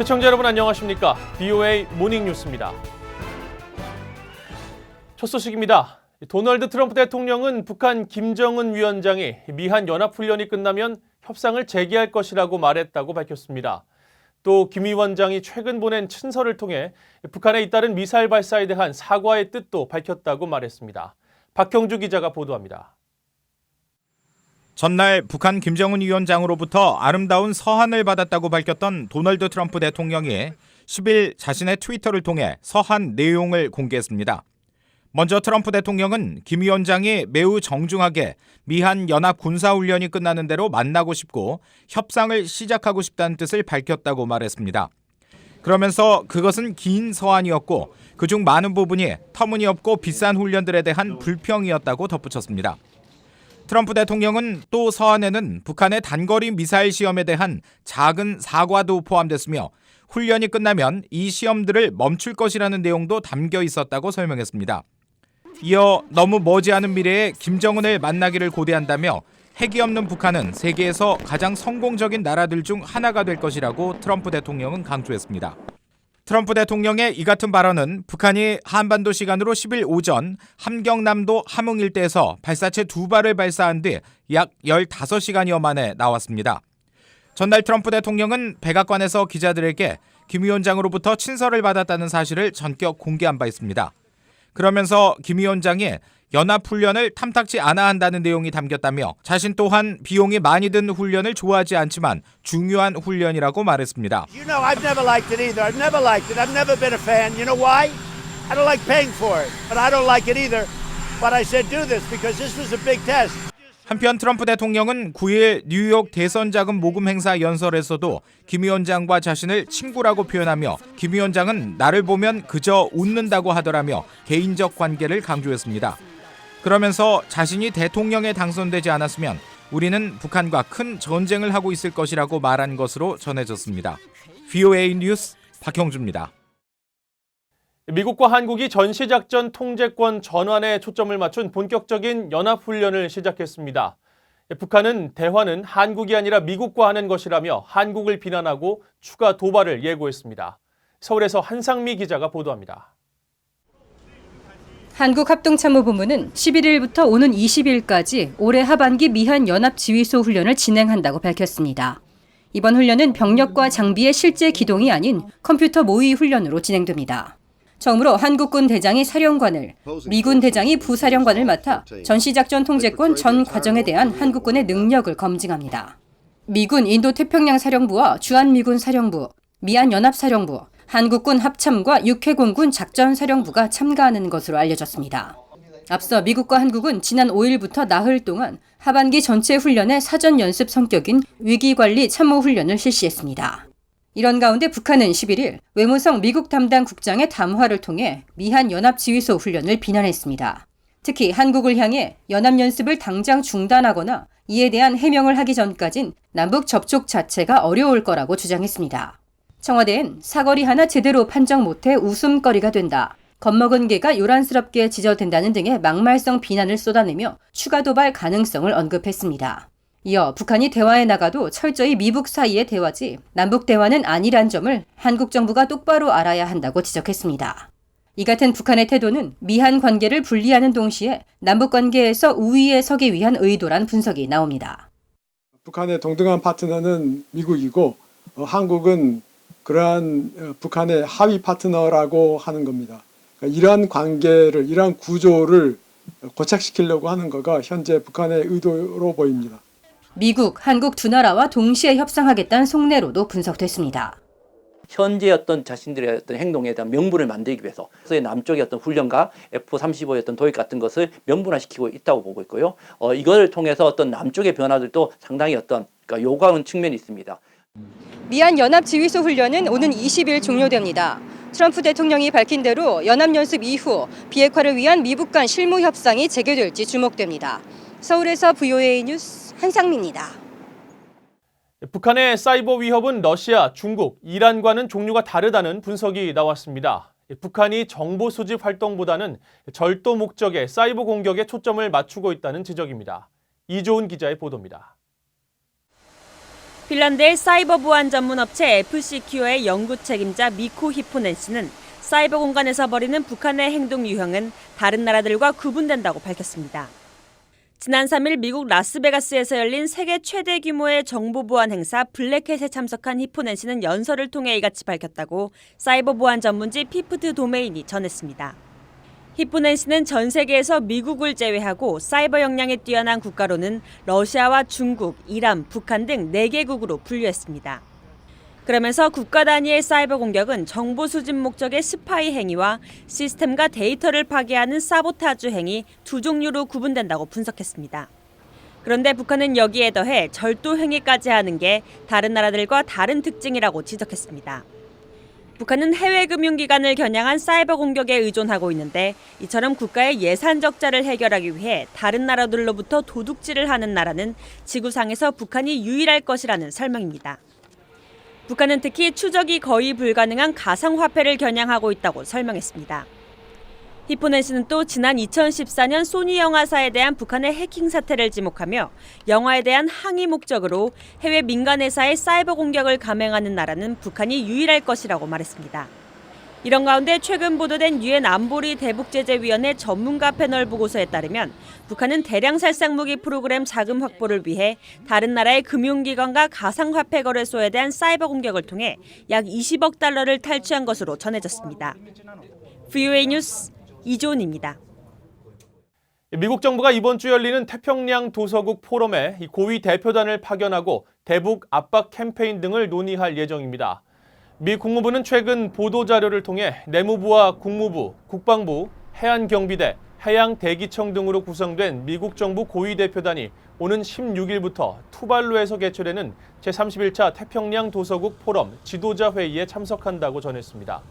시청자 여러분 안녕하십니까? BOA 모닝뉴스입니다. 첫 소식입니다. 도널드 트럼프 대통령은 북한 김정은 위원장이 미한 연합훈련이 끝나면 협상을 재개할 것이라고 말했다고 밝혔습니다. 또 김 위원장이 최근 보낸 친서를 통해 북한에 잇따른 미사일 발사에 대한 사과의 뜻도 밝혔다고 말했습니다. 박형주 기자가 보도합니다. 전날 북한 김정은 위원장으로부터 아름다운 서한을 받았다고 밝혔던 도널드 트럼프 대통령이 10일 자신의 트위터를 통해 서한 내용을 공개했습니다. 먼저 트럼프 대통령은 김 위원장이 매우 정중하게 미한 연합 군사훈련이 끝나는 대로 만나고 싶고 협상을 시작하고 싶다는 뜻을 밝혔다고 말했습니다. 그러면서 그것은 긴 서한이었고 그중 많은 부분이 터무니없고 비싼 훈련들에 대한 불평이었다고 덧붙였습니다. 트럼프 대통령은 또 서한에는 북한의 단거리 미사일 시험에 대한 작은 사과도 포함됐으며 훈련이 끝나면 이 시험들을 멈출 것이라는 내용도 담겨 있었다고 설명했습니다. 이어 너무 머지않은 미래에 김정은을 만나기를 고대한다며 핵이 없는 북한은 세계에서 가장 성공적인 나라들 중 하나가 될 것이라고 트럼프 대통령은 강조했습니다. 트럼프 대통령의 이 같은 발언은 북한이 한반도 시간으로 10일 오전 함경남도 함흥 일대에서 발사체 2발을 발사한 뒤 약 15시간여 만에 나왔습니다. 전날 트럼프 대통령은 백악관에서 기자들에게 김 위원장으로부터 친서를 받았다는 사실을 전격 공개한 바 있습니다. 그러면서 김 위원장이 연합훈련을 탐탁지 않아 한다는 내용이 담겼다며 자신 또한 비용이 많이 든 훈련을 좋아하지 않지만 중요한 훈련이라고 말했습니다. You know, I've never liked it either. I've never liked it. I've never been a fan. You know why? I don't like paying for it. But I don't like it either. But I said do this because this was a big test. 한편 트럼프 대통령은 9일 뉴욕 대선 자금 모금 행사 연설에서도 김 위원장과 자신을 친구라고 표현하며 김 위원장은 나를 보면 그저 웃는다고 하더라며 개인적 관계를 강조했습니다. 그러면서 자신이 대통령에 당선되지 않았으면 우리는 북한과 큰 전쟁을 하고 있을 것이라고 말한 것으로 전해졌습니다. BOA 뉴스 박형주입니다. 미국과 한국이 전시작전 통제권 전환에 초점을 맞춘 본격적인 연합훈련을 시작했습니다. 북한은 대화는 한국이 아니라 미국과 하는 것이라며 한국을 비난하고 추가 도발을 예고했습니다. 서울에서 한상미 기자가 보도합니다. 한국합동참모본부는 11일부터 오는 20일까지 올해 하반기 미한 연합지휘소 훈련을 진행한다고 밝혔습니다. 이번 훈련은 병력과 장비의 실제 기동이 아닌 컴퓨터 모의 훈련으로 진행됩니다. 처음으로 한국군 대장이 사령관을, 미군 대장이 부사령관을 맡아 전시작전 통제권 전 과정에 대한 한국군의 능력을 검증합니다. 미군 인도태평양 사령부와 주한미군 사령부, 미한연합사령부, 한국군 합참과 육해공군 작전사령부가 참가하는 것으로 알려졌습니다. 앞서 미국과 한국은 지난 5일부터 나흘 동안 하반기 전체 훈련의 사전 연습 성격인 위기관리 참모훈련을 실시했습니다. 이런 가운데 북한은 11일 외무성 미국 담당 국장의 담화를 통해 미한 연합지휘소 훈련을 비난했습니다. 특히 한국을 향해 연합연습을 당장 중단하거나 이에 대한 해명을 하기 전까진 남북 접촉 자체가 어려울 거라고 주장했습니다. 청와대엔 사거리 하나 제대로 판정 못해 웃음거리가 된다. 겁먹은 개가 요란스럽게 지저댄다는 등의 막말성 비난을 쏟아내며 추가 도발 가능성을 언급했습니다. 이어 북한이 대화에 나가도 철저히 미북 사이의 대화지 남북 대화는 아니란 점을 한국 정부가 똑바로 알아야 한다고 지적했습니다. 이 같은 북한의 태도는 미한 관계를 분리하는 동시에 남북 관계에서 우위에 서기 위한 의도란 분석이 나옵니다. 북한의 동등한 파트너는 미국이고 한국은 그러한 북한의 하위 파트너라고 하는 겁니다. 그러니까 이러한 관계를, 이러한 구조를 고착시키려고 하는 거가 현재 북한의 의도로 보입니다. 미국, 한국 두 나라와 동시에 협상하겠다는 속내로도 분석됐습니다. 현재 어떤 자신들의 어떤 행동에 대한 명분을 만들기 위해서 남쪽의 어떤 훈련과 F-35의 어떤 도입 같은 것을 명분화시키고 있다고 보고 있고요. 이걸 통해서 어떤 남쪽의 변화들도 상당히 어떤 요구하는 측면이 있습니다. 미한 연합지휘소 훈련은 오는 20일 종료됩니다. 트럼프 대통령이 밝힌 대로 연합연습 이후 비핵화를 위한 미북 간 실무 협상이 재개될지 주목됩니다. 서울에서 BOA 뉴스 한상미입니다. 북한의 사이버 위협은 러시아, 중국, 이란과는 종류가 다르다는 분석이 나왔습니다. 북한이 정보 수집 활동보다는 절도 목적의 사이버 공격에 초점을 맞추고 있다는 지적입니다. 이조은 기자의 보도입니다. 핀란드의 사이버 보안 전문 업체 FCQ의 연구 책임자 미코 히포넨 씨는 사이버 공간에서 벌이는 북한의 행동 유형은 다른 나라들과 구분된다고 밝혔습니다. 지난 3일 미국 라스베가스에서 열린 세계 최대 규모의 정보 보안 행사 블랙햇에 참석한 히포넨 씨는 연설을 통해 이같이 밝혔다고 사이버 보안 전문지 피프트 도메인이 전했습니다. 히포넨 씨는 전 세계에서 미국을 제외하고 사이버 역량이 뛰어난 국가로는 러시아와 중국, 이란, 북한 등 4개국으로 분류했습니다. 그러면서 국가 단위의 사이버 공격은 정보 수집 목적의 스파이 행위와 시스템과 데이터를 파괴하는 사보타주 행위 두 종류로 구분된다고 분석했습니다. 그런데 북한은 여기에 더해 절도 행위까지 하는 게 다른 나라들과 다른 특징이라고 지적했습니다. 북한은 해외 금융기관을 겨냥한 사이버 공격에 의존하고 있는데 이처럼 국가의 예산 적자를 해결하기 위해 다른 나라들로부터 도둑질을 하는 나라는 지구상에서 북한이 유일할 것이라는 설명입니다. 북한은 특히 추적이 거의 불가능한 가상화폐를 겨냥하고 있다고 설명했습니다. 히포넨 씨는 또 지난 2014년 소니 영화사에 대한 북한의 해킹 사태를 지목하며 영화에 대한 항의 목적으로 해외 민간 회사의 사이버 공격을 감행하는 나라는 북한이 유일할 것이라고 말했습니다. 이런 가운데 최근 보도된 유엔 안보리 대북제재위원회 전문가 패널 보고서에 따르면 북한은 대량 살상 무기 프로그램 자금 확보를 위해 다른 나라의 금융기관과 가상화폐 거래소에 대한 사이버 공격을 통해 약 20억 달러를 탈취한 것으로 전해졌습니다. VOA 뉴스 이조은입니다. 미국 정부가 이번 주 열리는 태평양 도서국 포럼에 고위 대표단을 파견하고 대북 압박 캠페인 등을 논의할 예정입니다. 미 국무부는 최근 보도자료를 통해 내무부와 국무부, 국방부, 해안경비대, 해양대기청 등으로 구성된 미국 정부 고위 대표단이 오는 16일부터 투발루에서 개최되는 제31차 태평양 도서국 포럼 지도자 회의에 참석한다고 전했습니다.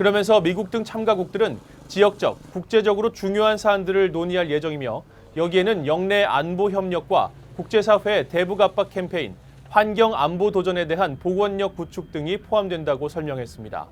그러면서 미국 등 참가국들은 지역적, 국제적으로 중요한 사안들을 논의할 예정이며 여기에는 영내 안보 협력과 국제사회의 대북 압박 캠페인, 환경 안보 도전에 대한 보건력 구축 등이 포함된다고 설명했습니다.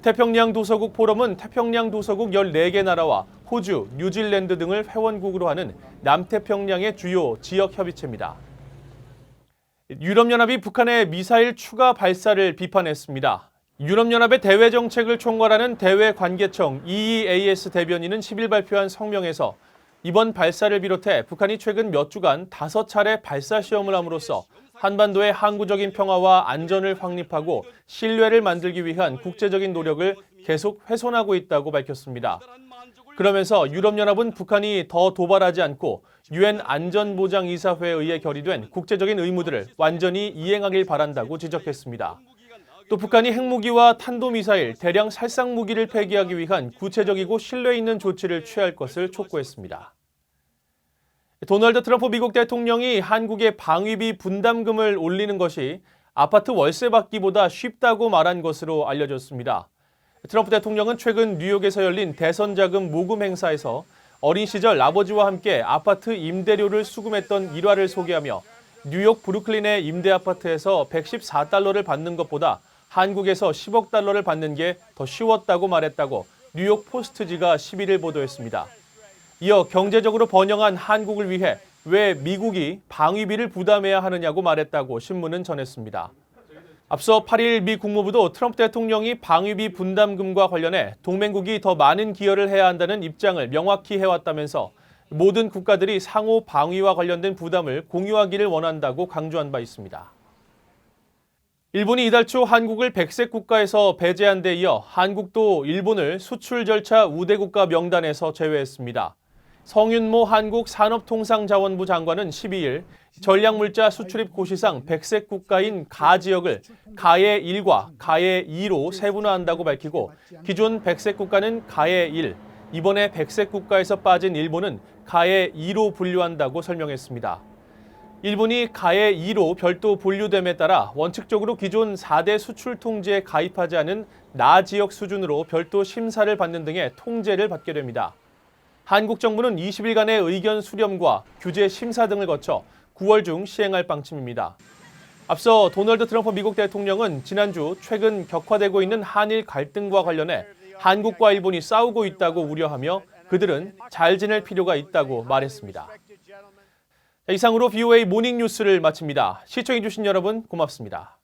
태평양 도서국 포럼은 태평양 도서국 14개 나라와 호주, 뉴질랜드 등을 회원국으로 하는 남태평양의 주요 지역 협의체입니다. 유럽연합이 북한의 미사일 추가 발사를 비판했습니다. 유럽연합의 대외 정책을 총괄하는 대외관계청 EEAS 대변인은 10일 발표한 성명에서 이번 발사를 비롯해 북한이 최근 몇 주간 5차례 발사 시험을 함으로써 한반도의 항구적인 평화와 안전을 확립하고 신뢰를 만들기 위한 국제적인 노력을 계속 훼손하고 있다고 밝혔습니다. 그러면서 유럽연합은 북한이 더 도발하지 않고 유엔 안전보장이사회에 의해 결의된 국제적인 의무들을 완전히 이행하길 바란다고 지적했습니다. 또 북한이 핵무기와 탄도미사일, 대량 살상무기를 폐기하기 위한 구체적이고 신뢰 있는 조치를 취할 것을 촉구했습니다. 도널드 트럼프 미국 대통령이 한국의 방위비 분담금을 올리는 것이 아파트 월세 받기보다 쉽다고 말한 것으로 알려졌습니다. 트럼프 대통령은 최근 뉴욕에서 열린 대선 자금 모금 행사에서 어린 시절 아버지와 함께 아파트 임대료를 수금했던 일화를 소개하며 뉴욕 브루클린의 임대 아파트에서 114달러를 받는 것보다 한국에서 10억 달러를 받는 게 더 쉬웠다고 말했다고 뉴욕 포스트지가 11일 보도했습니다. 이어 경제적으로 번영한 한국을 위해 왜 미국이 방위비를 부담해야 하느냐고 말했다고 신문은 전했습니다. 앞서 8일 미 국무부도 트럼프 대통령이 방위비 분담금과 관련해 동맹국이 더 많은 기여를 해야 한다는 입장을 명확히 해왔다면서 모든 국가들이 상호 방위와 관련된 부담을 공유하기를 원한다고 강조한 바 있습니다. 일본이 이달 초 한국을 백색 국가에서 배제한 데 이어 한국도 일본을 수출 절차 우대국가 명단에서 제외했습니다. 성윤모 한국산업통상자원부 장관은 12일 전략물자 수출입 고시상 백색 국가인 가 지역을 가의 1과 가의 2로 세분화한다고 밝히고 기존 백색 국가는 가의 1, 이번에 백색 국가에서 빠진 일본은 가의 2로 분류한다고 설명했습니다. 일본이 가의 2로 별도 분류됨에 따라 원칙적으로 기존 4대 수출 통제에 가입하지 않은 나 지역 수준으로 별도 심사를 받는 등의 통제를 받게 됩니다. 한국 정부는 20일간의 의견 수렴과 규제 심사 등을 거쳐 9월 중 시행할 방침입니다. 앞서 도널드 트럼프 미국 대통령은 지난주 최근 격화되고 있는 한일 갈등과 관련해 한국과 일본이 싸우고 있다고 우려하며 그들은 잘 지낼 필요가 있다고 말했습니다. 이상으로 BOA 모닝 뉴스를 마칩니다. 시청해주신 여러분 고맙습니다.